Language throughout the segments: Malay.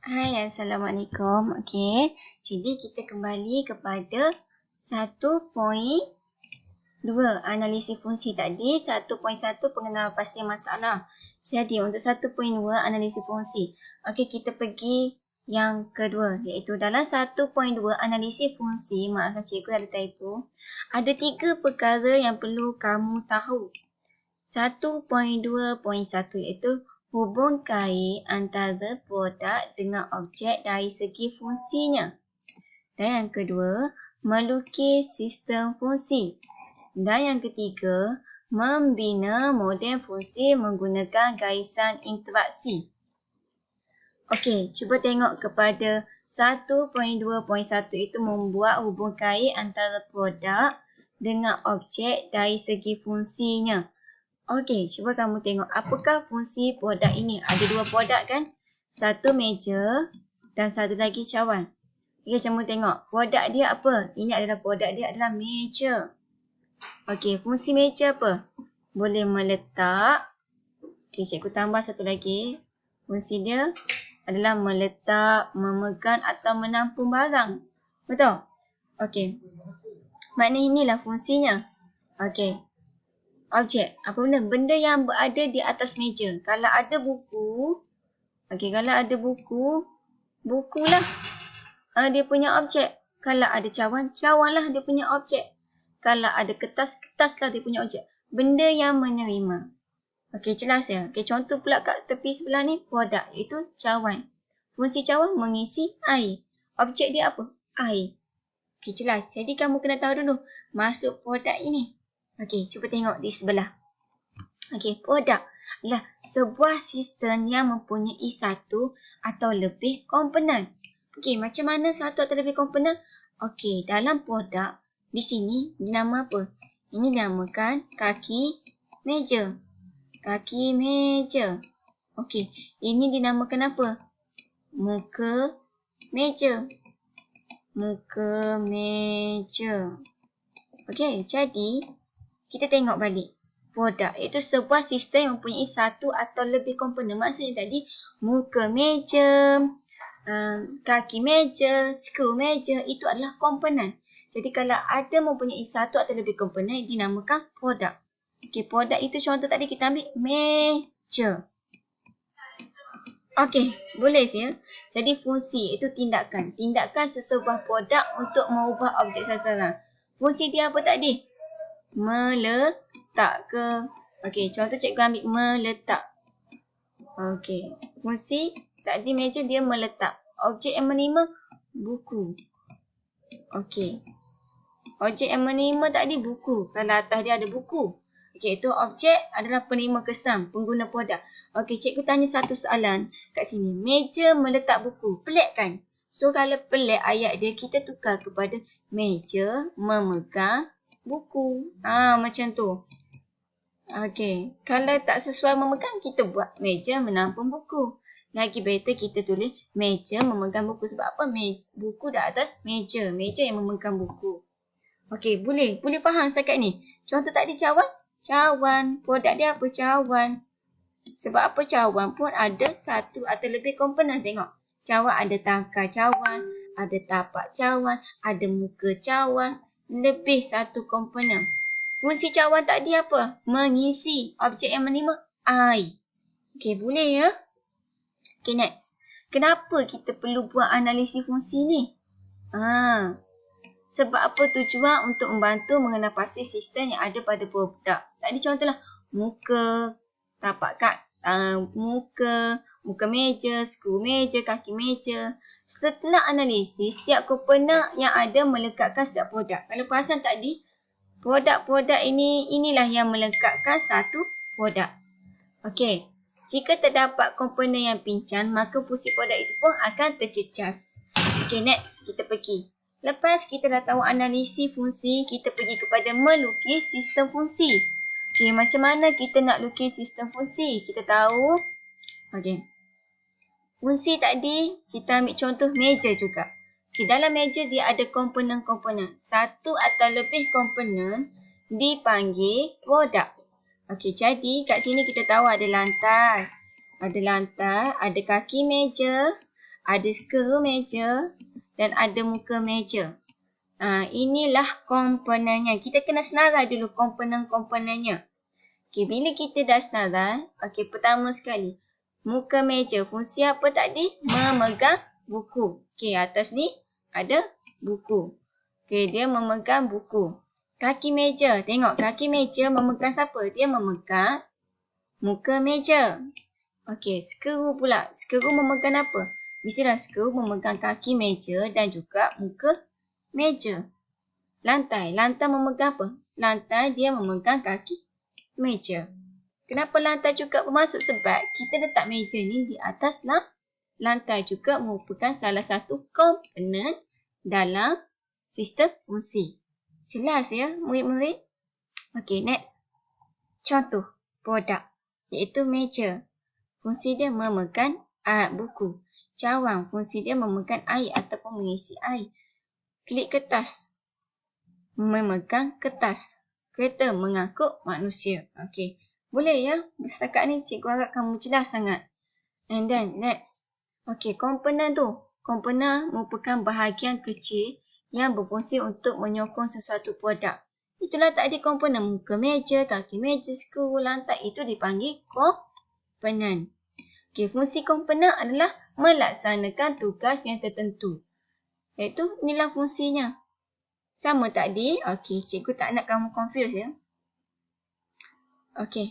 Hai, Assalamualaikum. Okey, jadi kita kembali kepada 1.2 analisis fungsi tadi. 1.1 pengenalan pasti masalah. Jadi untuk 1.2 analisis fungsi. Okey, kita pergi yang kedua, iaitu dalam 1.2 analisis fungsi, maafkan cikgu ada typo. Ada 3 perkara yang perlu kamu tahu. 1.2.1 iaitu hubung kait antara produk dengan objek dari segi fungsinya. Dan yang kedua, melukis sistem fungsi. Dan yang ketiga, membina model fungsi menggunakan garisan interaksi. Okey, cuba tengok kepada 1.2.1 itu membuat hubung kait antara produk dengan objek dari segi fungsinya. Okey, cuba kamu tengok apakah fungsi produk ini. Ada 2 produk kan? Satu meja dan satu lagi cawan. Okey, kamu tengok produk dia apa? Ini adalah produk dia adalah meja. Okey, fungsi meja apa? Boleh meletak. Okey, cikgu tambah satu lagi. Fungsi dia adalah meletak, memegang atau menampung barang. Betul? Okey. Maknanya inilah fungsinya. Okey. Objek. Apa benda? Benda yang berada di atas meja. Kalau ada buku. Okey, kalau ada buku. Bukulah. Dia punya objek. Kalau ada cawan. Cawanlah dia punya objek. Kalau ada kertas. Kertaslah dia punya objek. Benda yang menerima. Okey, jelas ya. Okey, contoh pula kat tepi sebelah ni. Produk. Iaitu cawan. Fungsi cawan mengisi air. Objek dia apa? Air. Okey, jelas. Jadi kamu kena tahu dulu. Masuk produk ini. Okey, cuba tengok di sebelah. Okey, produk adalah sebuah sistem yang mempunyai satu atau lebih komponen. Okey, macam mana satu atau lebih komponen? Okey, dalam produk, di sini dinama apa? Ini dinamakan kaki meja. Kaki meja. Okey, ini dinamakan apa? Muka meja. Muka meja. Okey, jadi kita tengok balik. Produk iaitu sebuah sistem yang mempunyai satu atau lebih komponen. Maksudnya tadi muka meja, kaki meja, skru meja itu adalah komponen. Jadi kalau ada mempunyai satu atau lebih komponen dinamakan produk. Okey, produk itu contoh tadi kita ambil meja. Okey, boleh ya. Jadi fungsi itu tindakan. Tindakan sesebuah produk untuk mengubah objek sasaran. Fungsi dia apa tadi? Meletak ke. Okey, contoh cikgu ambil meletak. Okey, fungsi tadi meja dia meletak. Objek yang menerima buku. Okey. Objek yang menerima tadi buku. Kalau atas dia ada buku. Okey, itu objek adalah penerima kesan, pengguna produk. Okey, cikgu tanya satu soalan kat sini. Meja meletak buku. Pelik kan? So, kalau pelik ayat dia kita tukar kepada meja memegang buku. Macam tu. Okey. Kalau tak sesuai memegang, kita buat meja menampung buku. Lagi better kita tulis meja memegang buku. Sebab apa? Buku dah atas meja. Meja yang memegang buku. Okey, boleh. Boleh faham setakat ni. Contoh tadi cawan. Cawan. Produk dia apa? Cawan. Sebab apa cawan pun ada satu atau lebih komponen. Tengok. Cawan ada tangkai cawan. Ada tapak cawan. Ada muka cawan. Lebih satu komponen. Fungsi cawan tadi apa? Mengisi objek yang menerima air. Okey, boleh ya? Okey, next. Kenapa kita perlu buat analisis fungsi ni? Sebab apa tujuan? Untuk membantu mengenal pasti sistem yang ada pada produk. Tadi contohlah muka, muka meja, skru meja, kaki meja. Setelah analisis, setiap komponen yang ada melekatkan setiap produk. Kalau perasan tadi, produk-produk inilah yang melekatkan satu produk. Okey, jika terdapat komponen yang pincang, maka fungsi produk itu pun akan tercecas. Okey, next kita pergi. Lepas kita dah tahu analisis fungsi, kita pergi kepada melukis sistem fungsi. Okey, macam mana kita nak lukis sistem fungsi? Kita tahu. Okey. Fungsi tadi, kita ambil contoh meja juga. Okay, dalam meja dia ada komponen-komponen. Satu atau lebih komponen dipanggil produk. Okey, jadi kat sini kita tahu ada lantai. Ada lantai, ada kaki meja, ada skru meja dan ada muka meja. Inilah komponennya. Kita kena senarai dulu komponen-komponennya. Okey, bila kita dah senarai, okey, pertama sekali, muka meja. Fungsi apa tadi? Memegang buku. Okey, atas ni ada buku. Okey, dia memegang buku. Kaki meja. Tengok, kaki meja memegang siapa? Dia memegang muka meja. Okey, skru pula. Skru memegang apa? Mestilah skru memegang kaki meja dan juga muka meja. Lantai. Lantai memegang apa? Lantai dia memegang kaki meja. Kenapa lantai juga bermasuk? Sebab kita letak meja ni di atas lantai juga merupakan salah satu komponen dalam sistem fungsi. Jelas ya, murid-murid? Okey, next. Contoh produk iaitu meja. Fungsi dia memegang buku. Cawan, fungsi dia memegang air ataupun mengisi air. Klik kertas, memegang kertas. Kereta mengangkut manusia. Okey, boleh ya? Setakat ni cikgu harap kamu jelas sangat. And then next. Okey, komponen tu. Komponen merupakan bahagian kecil yang berfungsi untuk menyokong sesuatu produk. Itulah tadi komponen. Muka meja, kaki meja, skru, lantai. Itu dipanggil komponen. Okey, fungsi komponen adalah melaksanakan tugas yang tertentu. Iaitu inilah fungsinya. Sama tadi. Okey, cikgu tak nak kamu confuse ya. Okey,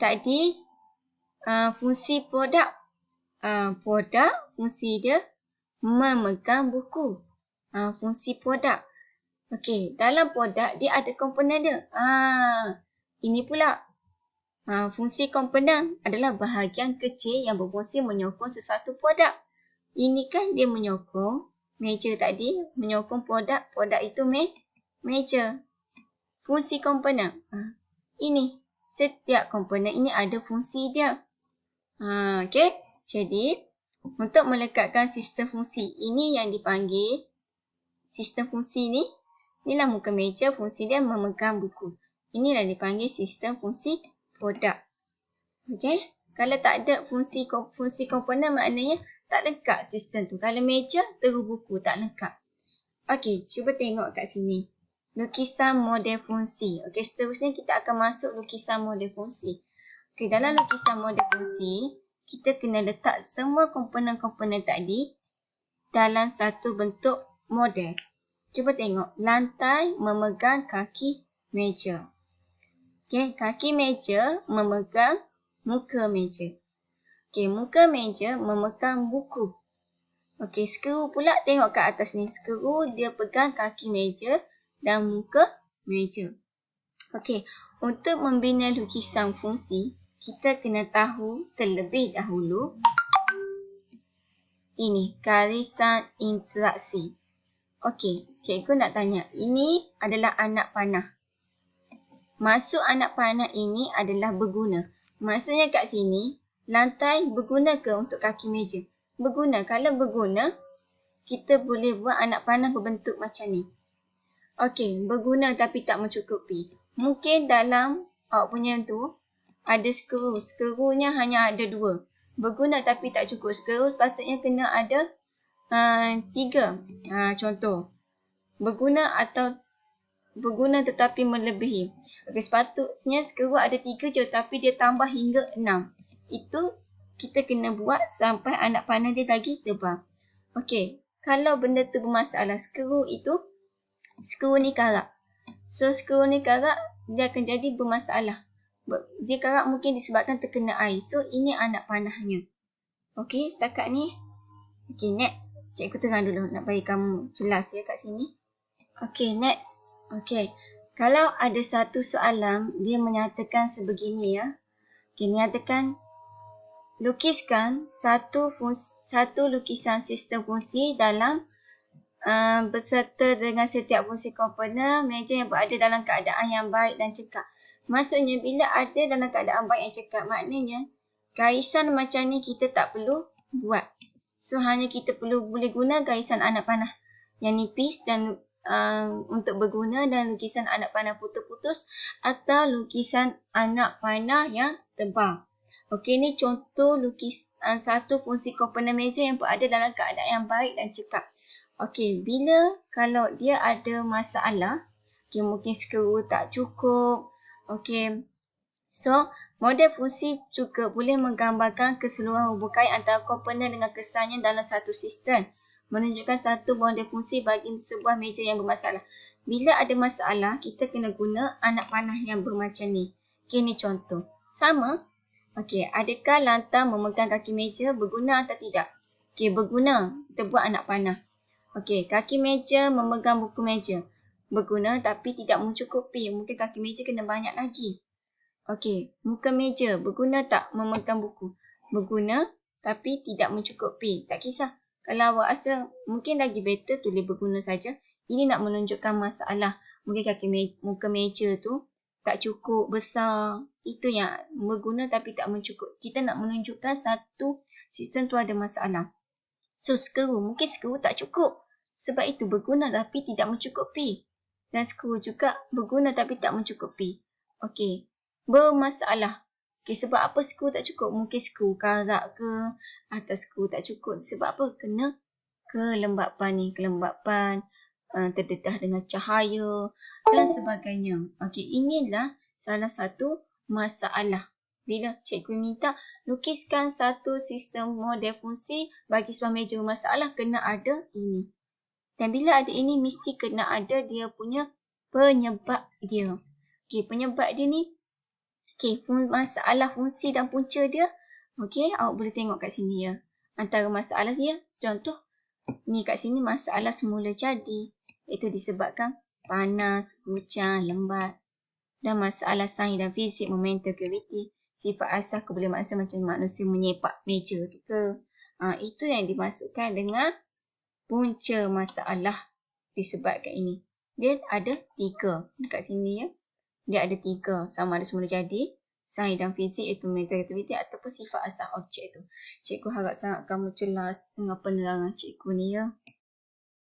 tadi fungsi produk. Produk, fungsi dia memegang buku. Fungsi produk. Okey, dalam produk dia ada komponen dia. Ini pula. Fungsi komponen adalah bahagian kecil yang berfungsi menyokong sesuatu produk. Ini kan dia menyokong meja tadi, menyokong produk. Produk itu meja. Fungsi komponen. Ini. Setiap komponen ini ada fungsi dia. Okey. Jadi, untuk melekatkan sistem fungsi, ini yang dipanggil sistem fungsi ni. Inilah muka meja, fungsi dia memegang buku. Inilah dipanggil sistem fungsi produk. Okey. Kalau tak ada fungsi komponen, maknanya tak lengkap sistem tu. Kalau meja, terus buku, tak lengkap. Okey, cuba tengok kat sini. Lukisan model fungsi. Okey, seterusnya kita akan masuk lukisan model fungsi. Okey, dalam lukisan model fungsi, kita kena letak semua komponen-komponen tadi dalam satu bentuk model. Cuba tengok. Lantai memegang kaki meja. Okey, kaki meja memegang muka meja. Okey, muka meja memegang buku. Okey, skru pula tengok kat atas ni. Skru dia pegang kaki meja dan muka meja. Okey, untuk membina lukisan fungsi, kita kena tahu terlebih dahulu ini, garisan interaksi. Okey, cikgu nak tanya. Ini adalah anak panah. Maksud anak panah ini adalah berguna. Maksudnya kat sini, lantai berguna ke untuk kaki meja? Berguna. Kalau berguna, kita boleh buat anak panah berbentuk macam ni. Okey, berguna tapi tak mencukupi. Mungkin dalam awak punya tu, ada skru. Skrunya hanya ada 2. Berguna tapi tak cukup. Skru sepatutnya kena ada 3. Contoh. Berguna atau berguna tetapi melebihi. Okey, sepatutnya skru ada 3 je tapi dia tambah hingga 6. Itu kita kena buat sampai anak panah dia lagi tebal. Okey, kalau benda tu bermasalah, skru ni karat. So, skru ni karat, dia akan jadi bermasalah. Dia karat mungkin disebabkan terkena air. So, ini anak panahnya. Okey, setakat ni. Okey, next. Cikgu terang dulu nak bagi kamu jelas ya kat sini. Okey, next. Okey, kalau ada satu soalan, dia menyatakan sebegini ya. Okey, nyatakan lukiskan satu lukisan sistem fungsi dalam berserta dengan setiap fungsi komponen meja yang berada dalam keadaan yang baik dan cekap. Maksudnya bila ada dalam keadaan baik dan cekap, maknanya garisan macam ni kita tak perlu buat. So hanya kita boleh guna garisan anak panah yang nipis dan untuk berguna, dan lukisan anak panah putus-putus atau lukisan anak panah yang tebal. Okey, ni contoh lukisan satu fungsi komponen meja yang berada dalam keadaan yang baik dan cekap. Okey, bila kalau dia ada masalah, okey, mungkin skru tak cukup. Okey. So, model fungsi juga boleh menggambarkan keseluruhan hubungan kait antara komponen dengan kesannya dalam satu sistem. Menunjukkan satu model fungsi bagi sebuah meja yang bermasalah. Bila ada masalah, kita kena guna anak panah yang bermacam ni. Okey, ni contoh. Sama. Okey, adakah lantang memegang kaki meja berguna atau tidak? Okey, berguna. Kita buat anak panah. Okey, kaki meja memegang buku meja. Berguna tapi tidak mencukupi. Mungkin kaki meja kena banyak lagi. Okey, muka meja berguna tak memegang buku? Berguna tapi tidak mencukupi. Tak kisah. Kalau awak rasa mungkin lagi better tulis berguna saja. Ini nak menunjukkan masalah. Mungkin muka meja tu tak cukup besar. Itu yang berguna tapi tak mencukup. Kita nak menunjukkan satu sistem tu ada masalah. So, skru. Mungkin skru tak cukup. Sebab itu berguna tapi tidak mencukupi. Dan skru juga berguna tapi tak mencukupi. Okey. Bermasalah. Okey, sebab apa skru tak cukup? Mungkin skru karat ke atau skru tak cukup. Sebab apa? Kena kelembapan ni. Kelembapan, terdedah dengan cahaya dan sebagainya. Okey, inilah salah satu masalah. Bila cikgu minta lukiskan satu sistem model fungsi bagi sebuah meja bermasalah, kena ada ini. Dan bila ada ini, mesti kena ada dia punya penyebab dia. Okey, penyebab dia ni, okey, masalah fungsi dan punca dia. Okey, awak boleh tengok kat sini ya. Antara masalah dia, contoh, ni kat sini masalah semula jadi. Itu disebabkan panas, hujan, lembat. Dan masalah sains dan fizik, momentum, graviti. Sifat asal kebolehan manusia macam manusia menyepak meja tu ke. Itu yang dimasukkan dengan punca masalah disebabkan ini. Dia ada 3 dekat sini ya. Dia ada 3. Sama ada semula jadi, sains dan fizik iaitu momentum, graviti ataupun sifat asal objek tu. Cikgu harap sangat kamu jelas dengan penerangan cikgu ni ya.